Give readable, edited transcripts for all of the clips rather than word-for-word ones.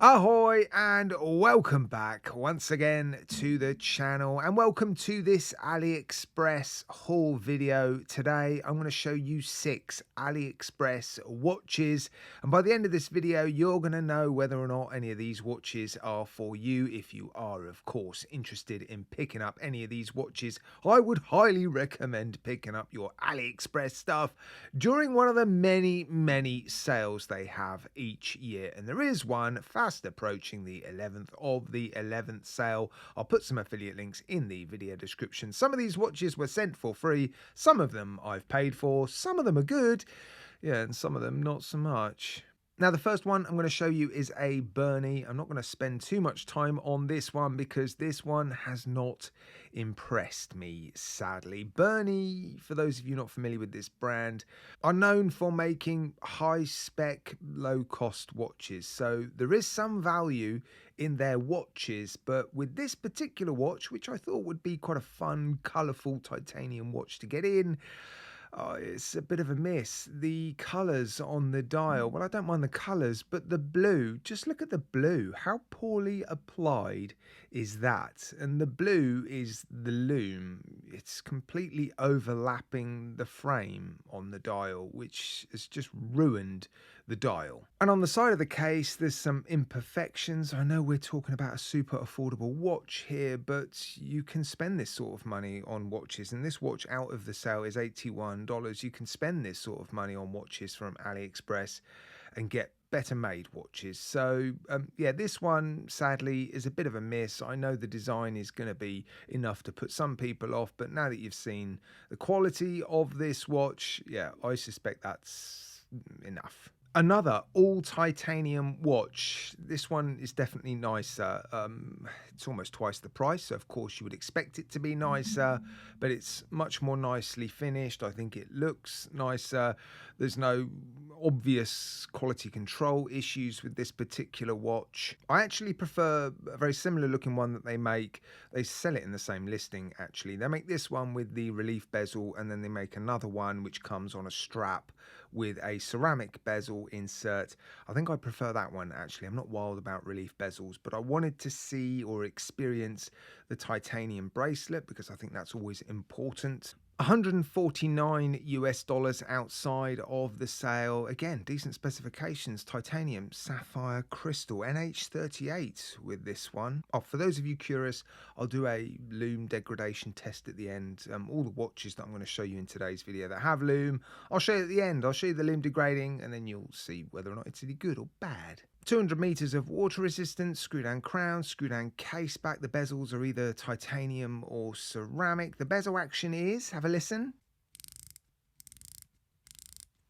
Ahoy and welcome back once again to the channel, and welcome to this AliExpress haul video. Today I'm going to show you 6 AliExpress watches, and by the end of this video you're going to know whether or not any of these watches are for you. If you are of course interested in picking up any of these watches, I would highly recommend picking up your AliExpress stuff during one of the many sales they have each year, and there is one fast approaching the 11th of the 11th sale. I'll put some affiliate links in the video description. Some of these watches were sent for free, some of them I've paid for, some of them are good, yeah, and some of them not so much. Now, the first one I'm going to show you is a Bernie. I'm not going to spend too much time on this one because this one has not impressed me, sadly. Bernie, for those of you not familiar with this brand, are known for making high-spec, low-cost watches. So there is some value in their watches, but with this particular watch, which I thought would be quite a fun, colourful titanium watch to get in, oh, it's a bit of a miss. The colours on the dial, well, I don't mind the colours, but the blue, just look at the blue. How poorly applied is that? And the blue is the lume. It's completely overlapping the frame on the dial, which has just ruined the dial. And on the side of the case, there's some imperfections. I know we're talking about a super affordable watch here, but you can spend this sort of money on watches, and this watch out of the sale is $81. You can spend this sort of money on watches from AliExpress and get better made watches. So yeah, this one sadly is a bit of a miss. I know the design is going to be enough to put some people off, but now that you've seen the quality of this watch, yeah, I suspect that's enough. Another all titanium watch. This one is definitely nicer. It's almost twice the price, so of course you would expect it to be nicer, but it's much more nicely finished. I think it looks nicer. There's no obvious quality control issues with this particular watch. I actually prefer a very similar looking one that they make. They sell it in the same listing actually. They make this one with the relief bezel, and then they make another one which comes on a strap with a ceramic bezel insert. I think I prefer that one actually. I'm not wild about relief bezels, but I wanted to see or experience the titanium bracelet because I think that's always important. $149 outside of the sale. Again, decent specifications: titanium, sapphire, crystal, NH38 with this one. Oh, for those of you curious, I'll do a lume degradation test at the end. All the watches that I'm going to show you in today's video that have lume, I'll show you at the end. I'll show you the lume degrading, and then you'll see whether or not it's any good or bad. 200 meters of water resistance, screw down crown, screw down case back. The bezels are either titanium or ceramic. The bezel action is, have a listen.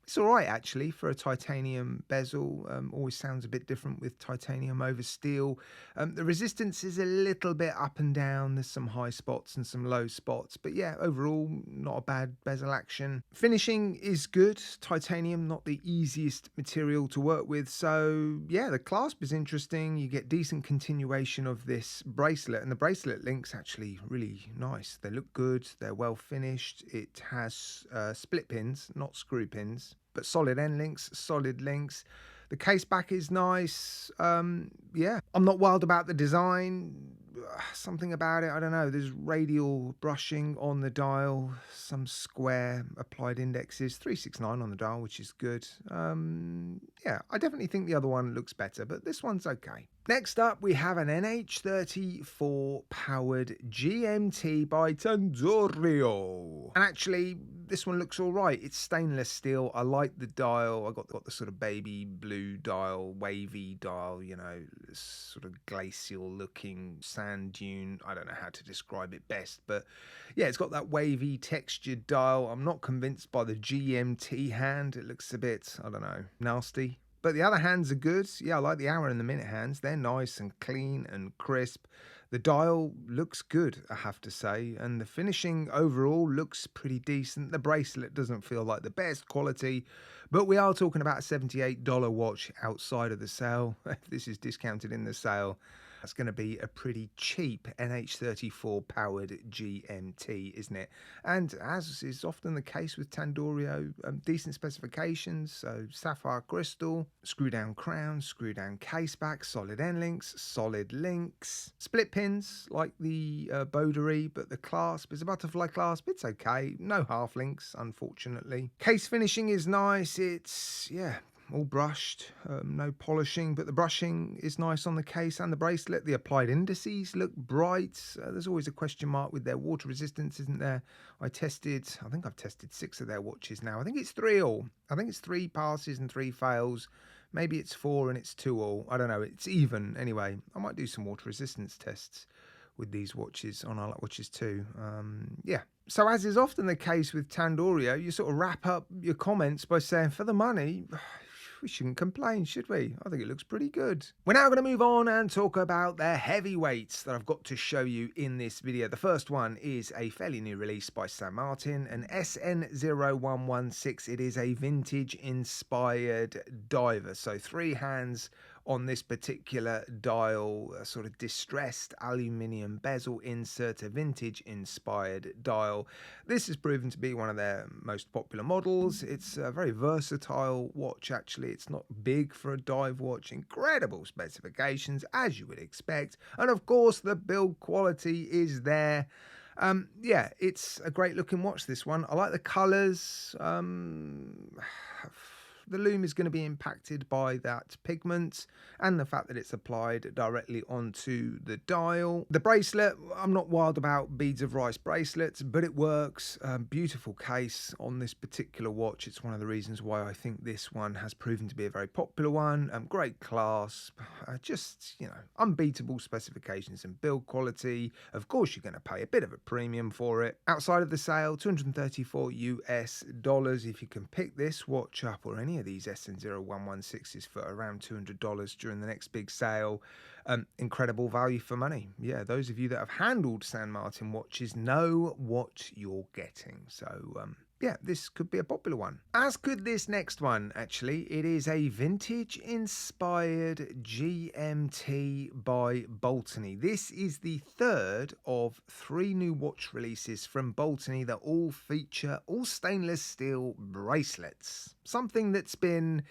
It's all right actually for a titanium bezel. Always sounds a bit different with titanium over steel. The resistance is a little bit up and down. There's some high spots and some low spots, but yeah, overall not a bad bezel action. Finishing is good. Titanium, not the easiest material to work with, so yeah, the clasp is interesting. You get decent continuation of this bracelet, and the bracelet links actually really nice. They look good. They're well finished. It has split pins, not screw pins, but solid end links, solid links. The case back is nice. Yeah, I'm not wild about the design. Something about it, I don't know. There's radial brushing on the dial, some square applied indexes, 369 on the dial, which is good. Yeah, I definitely think the other one looks better, but this one's okay. Next up, we have an NH34 powered GMT by Toro. And actually, this one looks all right. It's stainless steel. I like the dial. I got the sort of baby blue dial, wavy dial, you know, sort of glacial looking sand dune. I don't know how to describe it best, but yeah, it's got that wavy textured dial. I'm not convinced by the GMT hand. It looks a bit, I don't know, nasty. But the other hands are good. Yeah, I like the hour and the minute hands. They're nice and clean and crisp. The dial looks good, I have to say. And the finishing overall looks pretty decent. The bracelet doesn't feel like the best quality, But we are talking about a $78 watch outside of the sale. If this is discounted in the sale, that's going to be a pretty cheap NH34 powered GMT, isn't it? And as is often the case with Tandorio, decent specifications. So sapphire crystal, screw down crown, screw down case back, solid end links, solid links, split pins like the Bodery, but the clasp is a butterfly clasp. It's okay. No half links, unfortunately. Case finishing is nice. It's, yeah, all brushed, no polishing, but the brushing is nice on the case and the bracelet. The applied indices look bright. There's always a question mark with their water resistance, isn't there? I think I've tested 6 of their watches now. I think it's 3 all. I think it's 3 passes and 3 fails. Maybe it's 4 and it's 2 all. I don't know. It's even. Anyway, I might do some water resistance tests with these watches on our watches too. Yeah. So as is often the case with Tandorio, you sort of wrap up your comments by saying, for the money, we shouldn't complain, should we? I think it looks pretty good. We're now going to move on and talk about their heavyweights that I've got to show you in this video. The first one is a fairly new release by San Martin, an SN0116. It is a vintage inspired diver. So 3 hands on this particular dial, a sort of distressed aluminium bezel insert, a vintage inspired dial. This has proven to be one of their most popular models. It's a very versatile watch, actually. It's not big for a dive watch. Incredible specifications, as you would expect. And of course, the build quality is there. Yeah, it's a great looking watch, this one. I like the colours. The lume is going to be impacted by that pigment and the fact that it's applied directly onto the dial. The bracelet, I'm not wild about beads of rice bracelets, but it works. Beautiful case on this particular watch. It's one of the reasons why I think this one has proven to be a very popular one. Great clasp, just, you know, unbeatable specifications and build quality. Of course, you're going to pay a bit of a premium for it. Outside of the sale, $234 US. If you can pick this watch up or any of these SN0116s for around $200 during the next big sale, incredible value for money. Yeah, those of you that have handled San Martin watches know what you're getting. So yeah, this could be a popular one. As could this next one, actually. It is a vintage inspired GMT by Bollinger. This is the 3rd of 3 new watch releases from Bollinger that all feature all stainless steel bracelets. Something that's been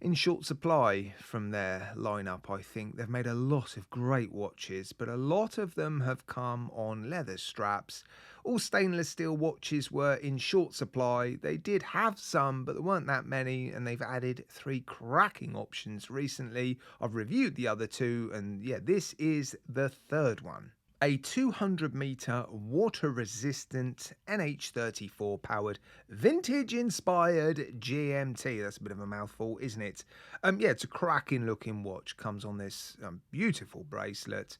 in short supply from their lineup, I think. They've made a lot of great watches, but a lot of them have come on leather straps. All stainless steel watches were in short supply. They did have some, but there weren't that many, and they've added 3 cracking options recently. I've reviewed the other 2, and yeah, this is the 3rd one. A 200-meter water-resistant NH34 powered vintage-inspired GMT. That's a bit of a mouthful, isn't it? Yeah, it's a cracking-looking watch. Comes on this beautiful bracelet.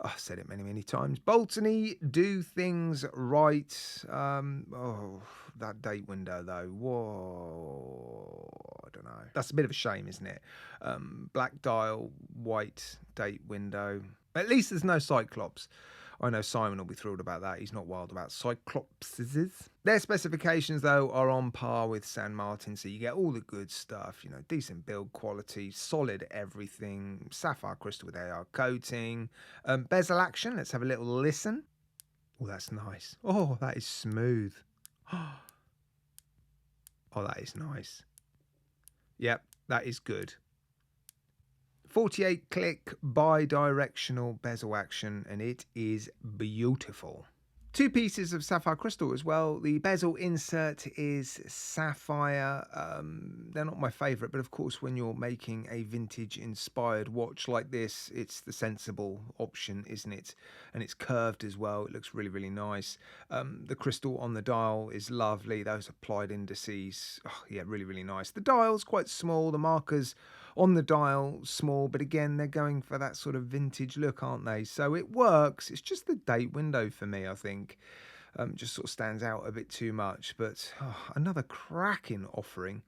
Oh, I've said it many, many times. Bollinger do things right. Oh, that date window, though. Whoa, I don't know. That's a bit of a shame, isn't it? Black dial, white date window. At least there's no Cyclops. I know Simon will be thrilled about that. He's not wild about Cyclopses. Their specifications, though, are on par with San Martin, so you get all the good stuff. You know, decent build quality, solid everything, sapphire crystal with AR coating, bezel action. Let's have a little listen. Oh, that's nice. Oh, that is smooth. Oh, that is nice. Yep, that is good. 48 click bi-directional bezel action, and it is beautiful. 2 pieces of sapphire crystal as well. The bezel insert is sapphire. They're not my favourite, but of course when you're making a vintage inspired watch like this, it's the sensible option, isn't it? And it's curved as well. It looks really, really nice. The crystal on the dial is lovely. Those applied indices, oh yeah, really, really nice. The dial's quite small. The markers on the dial small, but again, they're going for that sort of vintage look, aren't they? So it works. It's just the date window for me, I think. Just sort of stands out a bit too much. But another cracking offering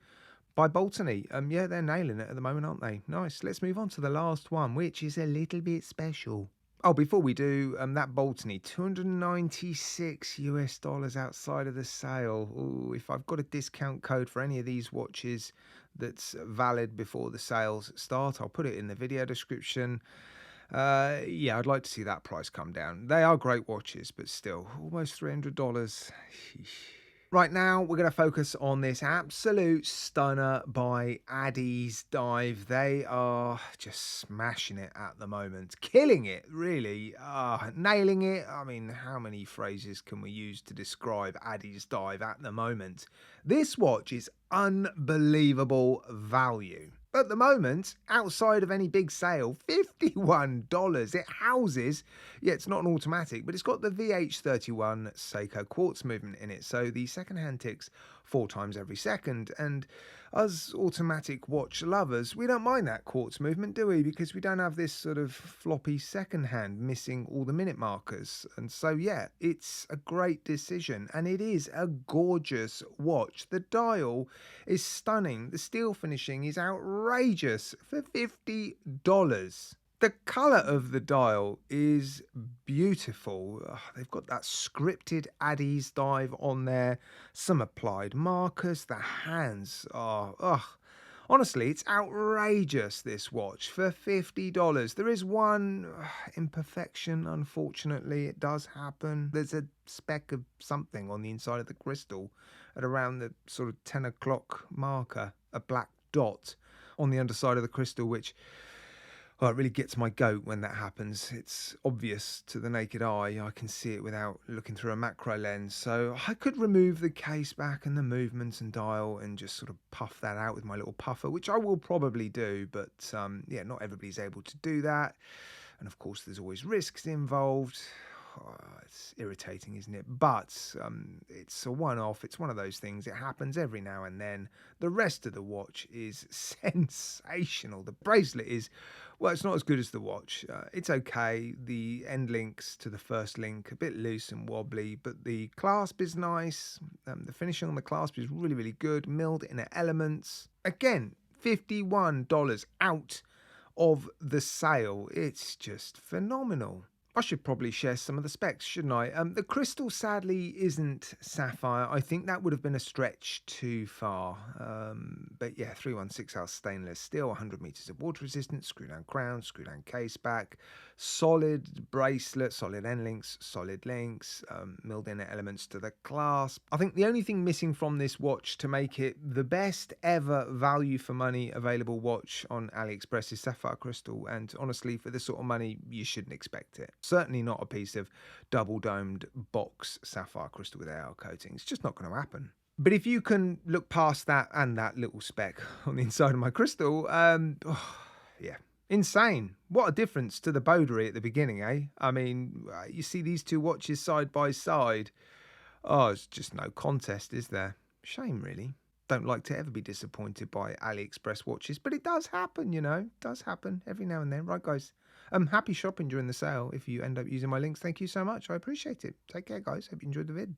by Bollinger. Yeah, they're nailing it at the moment, aren't they? Nice. Let's move on to the last one, which is a little bit special. Oh, before we do, that Boltony, $296 outside of the sale. Ooh, if I've got a discount code for any of these watches that's valid before the sales start, I'll put it in the video description. Yeah, I'd like to see that price come down. They are great watches, but still, almost $300. Right now, we're going to focus on this absolute stunner by Addy's Dive. They are just smashing it at the moment, killing it, really, nailing it. I mean, how many phrases can we use to describe Addy's Dive at the moment? This watch is unbelievable value. At the moment, outside of any big sale, $51. It houses, yeah, it's not an automatic, but it's got the VH31 Seiko quartz movement in it. So the second hand ticks 4 times every second. And us automatic watch lovers, we don't mind that quartz movement, do we? Because we don't have this sort of floppy second hand missing all the minute markers. And so, yeah, it's a great decision. And it is a gorgeous watch. The dial is stunning. The steel finishing is outrageous for $50. The colour of the dial is beautiful. They've got that scripted Addy's Dive on there, some applied markers. The hands are, honestly, it's outrageous, this watch, for $50. There is one imperfection, unfortunately. It does happen. There's a speck of something on the inside of the crystal at around the sort of 10 o'clock marker, a black dot on the underside of the crystal, which... oh, it really gets my goat when that happens. It's obvious to the naked eye. I can see it without looking through a macro lens. So I could remove the case back and the movements and dial and just sort of puff that out with my little puffer, which I will probably do. But yeah, not everybody's able to do that. And of course, there's always risks involved. Oh, it's irritating, isn't it? But it's a one-off. It's one of those things. It happens every now and then. The rest of the watch is sensational. The bracelet is, well, it's not as good as the watch. It's okay. The end links to the first link, a bit loose and wobbly, but the clasp is nice. The finishing on the clasp is really, really good. Milled inner elements. Again, $51 out of the sale. It's just phenomenal. I should probably share some of the specs, shouldn't I? The crystal sadly isn't sapphire. I think that would have been a stretch too far. But yeah, 316L stainless steel, 100 meters of water resistance, screw down crown, screw down case back, solid bracelet, solid end links, solid links, milled inner elements to the clasp. I think the only thing missing from this watch to make it the best ever value for money available watch on AliExpress is sapphire crystal. And honestly, for this sort of money, you shouldn't expect it. Certainly not a piece of double domed box sapphire crystal with AR coating. It's just not going to happen. But if you can look past that and that little speck on the inside of my crystal, yeah, insane. What a difference to the Bowdery at the beginning, eh? I mean, you see these two watches side by side. Oh, it's just no contest, is there? Shame, really. Don't like to ever be disappointed by AliExpress watches, but it does happen, you know. It does happen every now and then. Right, guys? Happy shopping during the sale. If you end up using my links, thank you so much. I appreciate it. Take care, guys. Hope you enjoyed the vid.